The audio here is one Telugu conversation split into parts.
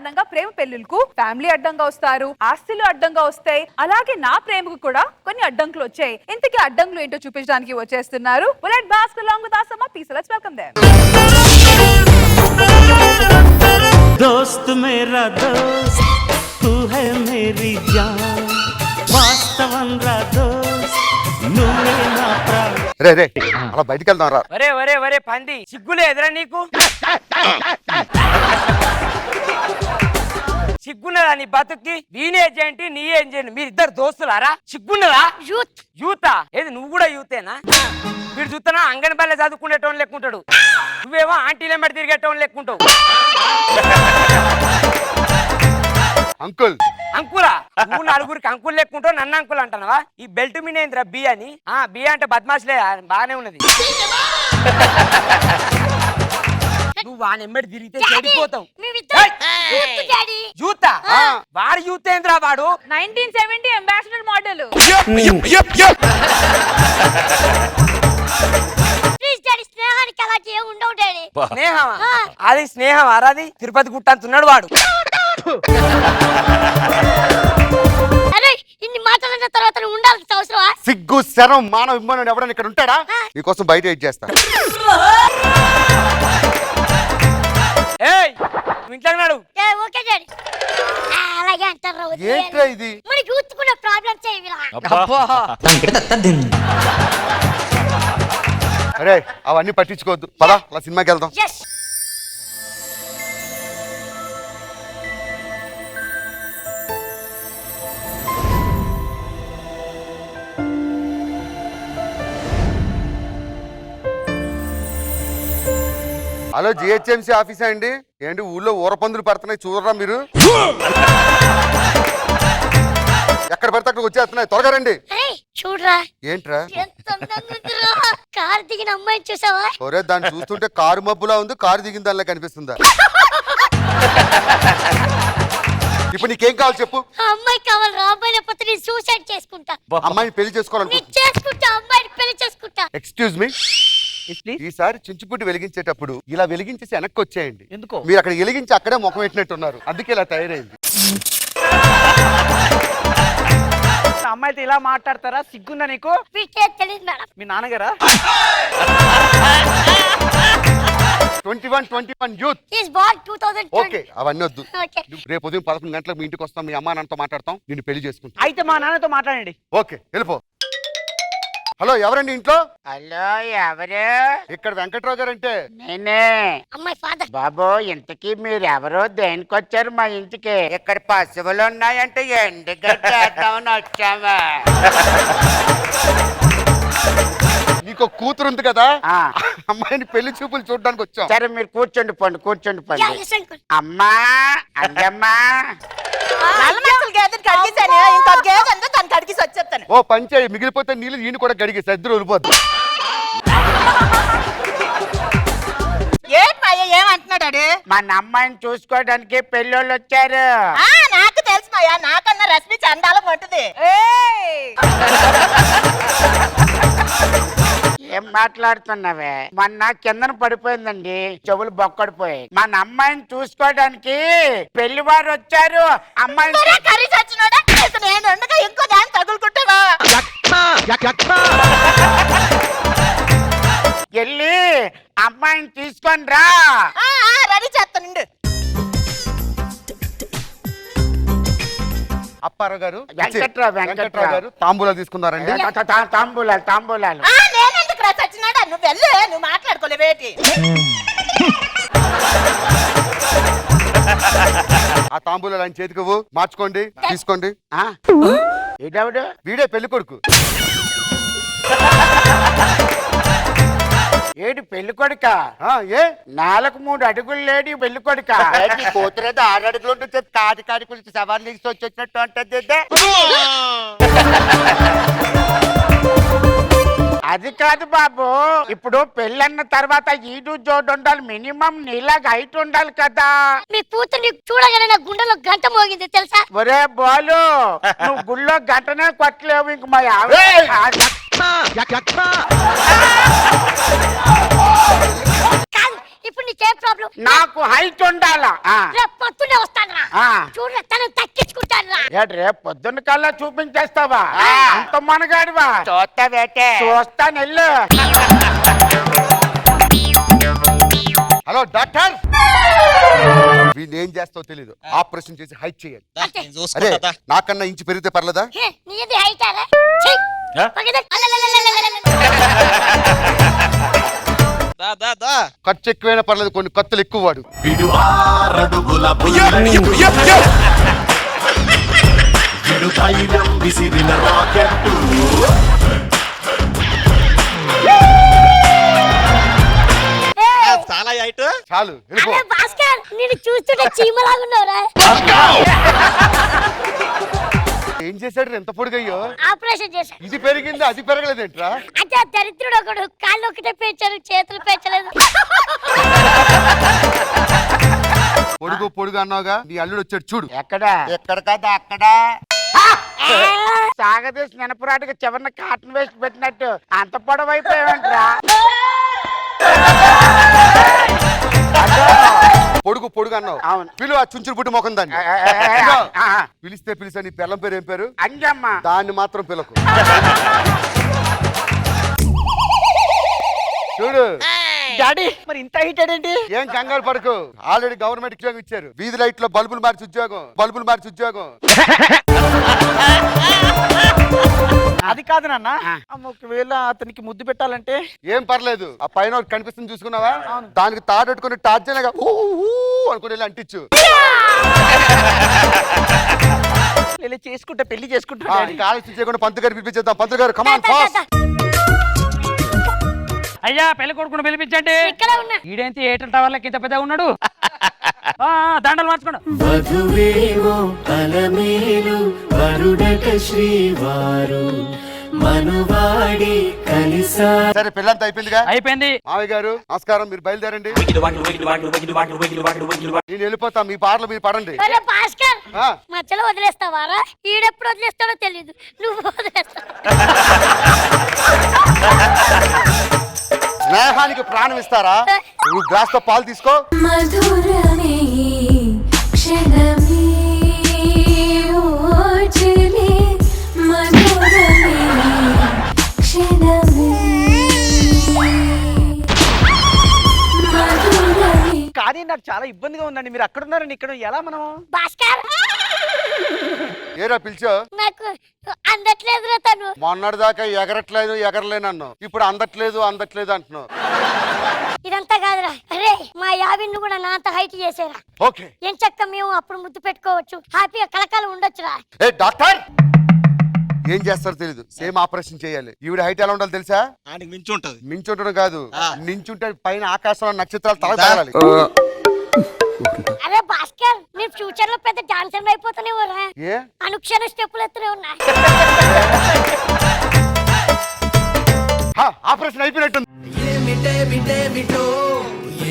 సాధారణంగా ప్రేమ పెళ్లిళ్లకు ఫ్యామిలీ అడ్డంగా వస్తారు, ఆస్తులు అడ్డంగా వస్తాయి. అలాగే నా ప్రేమకు కూడా కొన్ని అడ్డంకులు వచ్చాయి. ఇంతకీ అడ్డంకులు ఏంటో చూపించడానికి వచ్చేస్తున్నారు bullet Bhaskar along with Asama. Please let's welcome them. दोस्त मेरा दोस्त तू है मेरी जान వాస్తవం రా దోస్త్ నువ్వే నా ప్రాణం. రే రే అలా బయటికి వెళ్దాం రా. వరే వరే వరే పంది సిగ్గులే ఎదురా నీకు? సిగ్గున్నదా నీ బతుక్కి? వీనేజ్ ఏంటి నీ ఏం చేయండి, మీరు ఇద్దరు దోస్తులారా? సిగ్గున్నదా? యూతా ఏది నువ్వు కూడా యూతేనా? వీడు చూస్తున్నా అంగన్వాడీ చదువుకునేటోని లెక్కుంటాడు, నువ్వేమో ఆంటీలు ఎంబడి తిరిగేటోని లెక్కుంటావు. అంకుల్ అంకులా? నువ్వు నలుగురికి అంకుల్ లెక్కుంటావు, నన్ను అంకుల్ అంటున్నావా? ఈ బెల్ట్ మీనేంద్రా బి అని? బి అంటే బద్మాష్లే, బాగానే ఉన్నది. నువ్వు వాని ఎంబడి తిరిగితే చెడిపోతావు. యూతా? వాడు యూత్ ఏంద్రా? వాడు 1970 అంబాసిడర్ మోడల్. స్నేహమా? అది స్నేహం అరాది తిరుపతి గుట్ట అంటున్నాడు వాడు. ఇన్ని మాటలన్న తర్వాత ఉండాల్సిన అవసరమా? సిగ్గు శరం మానవ విమానం ఎవడన్నా ఇక్కడ ఉంటాడా? నీకోసం బయట వెయిట్ చేస్తా. ఏయ్ నువ్వు ఇంట్లోకి నాడు. ఓకే డాడీ, అలాగే అంటారు. ఏంట్రా ఇది? మరి చూసుకున్న ప్రాబ్లమ్స్ ఏమిరా? అరే అవన్నీ పట్టించుకోవద్దు, పదా అలా సినిమాకి వెళ్దాం. హలో జిహెచ్ఎంసీ ఆఫీసా అండి? ఏంటి ఊళ్ళో ఊరపందులు పడుతున్నాయి చూడరా మీరు? ఎక్కడ పడితే అక్కడ వచ్చేస్తున్నాయి, త్వరగా రండి. చూడరా ఏంట్రా కారు దిగిన అమ్మాయిని చూసావా? ఒరే దాన్ని చూస్తుంటే కారు మబ్బులా ఉంది, కారు దిగిన దానిలా కనిపిస్తుందా? ఇప్పుడు నీకేం కావాలి చెప్పు. అమ్మాయి కావాలి, రాబోయే పోతే నేను సూసైడ్ చేసుకుంటా. అమ్మాయిని పెళ్లి చేసుకోవాలనుకుంటున్నా. చేసుకుంటా, అమ్మాయిని పెళ్లి చేసుకుంటా. ఎక్స్క్యూజ్ మీ, ఈసారి చించుపుట్టి వెలిగించేటప్పుడు ఇలా వెలిగించేసి వెనక్కి వచ్చేయండి. ఎందుకో? మీరు అక్కడ వెలిగించి అక్కడే ముఖం పెట్టినట్టున్నారు, అందుకే ఇలా తయారైంది. అమ్మాయితో ఇలా మాట్లాడతారా? సిగ్గుందా నీకు? తెలియదు మేడం. మీ నాన్నగారా? 21 యూత్. He's born 2020. ఓకే అవన్నీ వద్దు. Okay. రేపు ఉదయం 11 గంటలకు మీ ఇంటికి వస్తాం, మీ అమ్మా నాన్నతో మాట్లాడతాం, నిన్ను పెళ్లి చేసుకుంటాం. అయితే మా నాన్నతో మాట్లాడండి. ఓకే వెళ్ళిపో. హలో ఎవరండి ఇంట్లో? హలో ఎవరు? ఇక్కడ వెంకట్రావు గారు అంటే నేనే. అమ్మాయి ఫాదర్. బాబు ఇంతకీ మీరు ఎవరో దేనికొచ్చారు మా ఇంటికి? ఇక్కడ పశువులు ఉన్నాయంటే ఎండుగడ్డేద్దామని వచ్చామా? నీకు కూతురు ఉంది కదా, ఆ. అమ్మాయిని పెళ్లి చూపులు చూడడానికి వచ్చాం. సరే మీరు కూర్చోండి పండి, కూర్చోండి పండి. Yes, uncle. అమ్మా అంజమ్మా, ఓ పంచే మిగిలిపోతే నీళ్ళు ఈయన కూడా గడిగేసి ఇద్దరు వెళ్ళిపోద్దు. ఏమంటున్నాడు? మన అమ్మాయిని చూసుకోవడానికి పెళ్ళోళ్ళు వచ్చారు. నాకు తెలుసు మాయా, నాకన్నా రశ్మి చండాలం ఉంటుంది. ఏం మాట్లాడుతున్నావే? మొన్న కిందన పడిపోయిందండి, చెవులు బొక్కడిపోయాయి. మన అమ్మాయిని చూసుకోవడానికి పెళ్లి వారు వచ్చారు. అమ్మాయిని కర్రీ చచ్చినోడా? నేను ఉండగా ఇంకో దాన్ని తగులుకుంటావా? వెళ్ళి అమ్మాయిని తీసుకొని రా. రెడీ చేస్తానండి. అప్పారావు గారు, వెంకట్రావు గారు తాంబూలాలు తీసుకున్నారండి. తాంబూలాలు తాంబూలాలు. నేనెందుకు రా చచ్చినాడా? నువ్వు వెళ్ళే, నువ్వు మాట్లాడుకోలేవేటి? ఆ తాంబూలాలు ఆయన చేతికి మార్చుకోండి, తీసుకోండి. ఇదెవడు? వీడే పెళ్లి కొడుకు. ఏడు పెళ్లి కొడుక? ఏ 4 అడుగులు లేడి పెళ్లి కొడుక? కూతురేదో 6 అడుగులు ఉంటుంది, కాటి కాటి గురించి సవాళ్ళు వచ్చినట్టు అంటది. అది కాదు బాబు, ఇప్పుడు పెళ్ళన్న తర్వాత ఈడు జోడు ఉండాలి, మినిమం నీలాగా హైట్ ఉండాలి కదా. మీ కూతుర్ని చూడగానే నా గుండెలో గంట మోగింది తెలుసా? ఒరే బాలు, నువ్వు గుళ్ళో గంటనే కొట్టలేవు, ఇంక మా కాదు, ఇప్పుడు నీకేం ప్రాబ్లం? నాకు హైట్ ఉండాలా రేపు పొద్దున్నే వస్తాను రా. ఆ. చూడు తను తగ్గించుకుంటాను రా. ఏడు రేపు పొద్దున్న కల్లా చూపించేస్తావా? అంత మనగాడివా? చూస్తావేటే చూస్తాను వెళ్ళు. హలో డాక్టర్, వీళ్ళు ఏం చేస్తావో తెలీదు. ఆపరేషన్ చేసి హైట్ చేయాలి. అరే నాకన్నా ఇంచు పెరిగితే పర్లేదా? హే, నీది హైట్ అరే. ఖర్చు ఎక్కువైనా పర్లేదు, కొన్ని కత్తులు ఎక్కువ వాడు. విడు 6 అడుగుల బుల్లెట్ విడు ధైర్యం విసిరిన రాకెట్టు చాలా హైట్. చాలు వెళ్ళిపో. అరే భాస్కర్, నేను చూస్తుంటే చీమలాగున్నావురా. ఏం చేశాడు ఎంత పొడుగయ్యో? ఆపరేషన్ చేశా. ఇది పెరిగింది అది పెరగలేదేంట్రా? అంటే ఆ దరిద్రుడు ఒకడు కాళ్ళు ఒకటే పేర్చారు, చేతులు పేర్చలేదు. పొడుగు పొడుగు అన్నావుగా, నీ అల్లుడు వచ్చాడు చూడు. ఎక్కడా? ఎక్కడ కదా అక్కడ. సాగదీసి నినపురాటికి చివరిన కాటన్ వేస్ట్ పెట్టినట్టు అంత పొడవైపోయావంట్రా. పొడుగు పొడుగు అన్నావు. అవును. పిలువ చుంచురు పుట్టి మొఖం దాన్ని. పిలిస్తే పిలిస్తే నీ పిల్లం పేరు ఏం పేరు? అంజమ్మ. దాన్ని మాత్రం పిలకు. చూడు డాడీ, మరి ఇంత హైట్ ఏంటి? ఏం కంగారు పడకు, ఆల్రెడీ గవర్నమెంట్ ఉద్యోగం ఇచ్చారు. వీధి లైట్ లో బల్బులు మార్చి ఉద్యోగం. అది కాదు నాన్న. ఒకవేళ అతనికి ముద్దు పెట్టాలంటే ఏం పర్లేదు, ఆ పైన ఒకటి కనిపిస్తుంది చూసుకున్నావా, దానికి తాడెట్టుకుని టార్జనగా అనుకుని వెళ్ళి అంటించు. చేసుకుంటా, పెళ్లి చేసుకుంటా. ఇంకా ఆలోచన చేయకుండా పంతులు గారు పిలిపించేద్దాం. పంతులు గారు కమాన్ ఫాస్ట్. అయ్యా పెళ్లి కొడుకుని పిలిపించండి. ఇక్కడ ఉన్నా. ఈడేంటి ఏటల్ టవర్లకి ఇంత పెద్దగా ఉన్నాడు. దండలు మార్చుకోండి. వధువేవో అలమేలు వరుడట శ్రీవారు మనువాడి కలిసా. సరే పిల్లంతా అయిపోయిందిగా? అయిపోయింది. మావయ్య గారు నమస్కారం, మీరు బయలుదేరండి. నేను వెళ్ళిపోతా, మీ పాటలు మీరు పడండి. అరే భాస్కర్, ఆ. మధ్యలో వదిలేస్తావారా? ఈడెప్పుడు వదిలేస్తాడో తెలియదు, నువ్వు వదిలేస్తావు. స్నేహానికి ప్రాణం ఇస్తారా? నువ్వు గ్లాస్ తో పాలు తీసుకో. మధురమే క్షణమే ఓజలే మధురమే క్షణమే మధురమే. కానీ నాకు చాలా ఇబ్బందిగా ఉందండి. మీరు అక్కడ ఉన్నారండి, ఇక్కడ ఎలా మనం? భాస్కర్, ఏరా పిలిచో? నాకు అందట్లేదురా తను. మొన్నటి దాకా ఎగరలేనన్నావు, ఇప్పుడు అందట్లేదు అంటున్నావు. ఇదంతా కాదురా. అరే మా యావిన్ను కూడా నా అంత హైట్ చేసేరా. ఓకే, ఏం చక్క మేము అప్పుడు ముద్దు పెట్టుకోవచ్చు, హ్యాపీగా కలకాలం ఉండొచ్చురా. ఏ డాక్టర్, ఏం చేస్తారో తెలీదు, సేమ్ ఆపరేషన్ చేయాలి. ఈవిడ హైట్ ఎలా ఉండాలి తెలుసా? ఆయనకి మించి ఉంటది. మించుంటడం కాదు, నించుంటే పైన ఆకాశంలో నక్షత్రాలు తల తగలాలి. అరే భాస్కర్, నేను ఫ్యూచర్ లో పెద్ద డాన్సర్ అయిపోతానే ఊరా. ఏ అనుక్షణ స్టెప్పులు ఎత్తునే ఉన్నా. ఆపరేషన్ అయిపోయినట్టు. ఏమిటేమిటేమిటో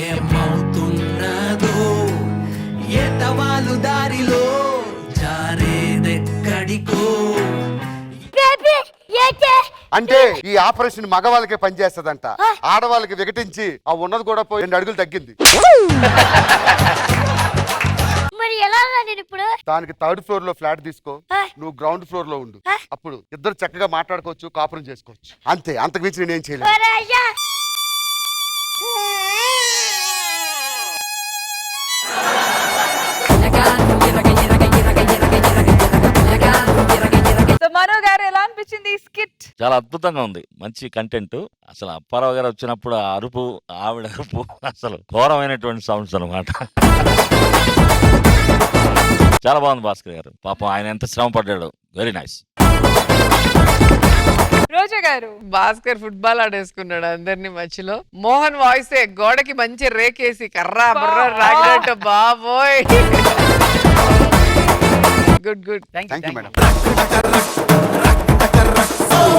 ఏమవుతున్నదో ఎటవాలు దారిలో జారేదెక్కడికో. బేబీ ఏంటే? అంటే ఈ ఆపరేషన్ మగవాళ్ళకే పనిచేస్తదంట, ఆడవాళ్ళకి వికటించి ఆ ఉన్నది కూడా పోయి 2 అడుగులు తగ్గింది. మరి ఎలా నేను ఇప్పుడు? దానికి 3rd ఫ్లోర్ లో ఫ్లాట్ తీసుకో, నువ్వు గ్రౌండ్ ఫ్లోర్ లో ఉండు. అప్పుడు ఇద్దరు చక్కగా మాట్లాడుకోవచ్చు, కాపురం చేసుకోవచ్చు. అంతే, అంతకు మించి నేనేం చేయలేదు. ఒరే అయ్యా. సో మనో గారు ఎలా అనిపించింది ఈ స్కిట్? చాలా అద్భుతంగా ఉంది, మంచి కంటెంట్. అసలు అప్పారావు గారు వచ్చినప్పుడు ఆ అరుపు, ఆవిడ అరుపు అసలు ఘోరమైనటువంటి సౌండ్స్ అనమాట. చాలా బాగుంది భాస్కర్ గారు, పాపం ఆయన ఎంత శ్రమ పడ్డాడు. Very nice. రోజా గారు, భాస్కర్ ఫుట్బాల్ ఆడేసుకున్నాడు అందరినీ మధ్యలో. మోహన్ వాయిస్ గోడకి మంచి రేకేసి కర్రా బుర్ర రాగినట్టు. బాబోయ్, గుడ్. Thank you madam.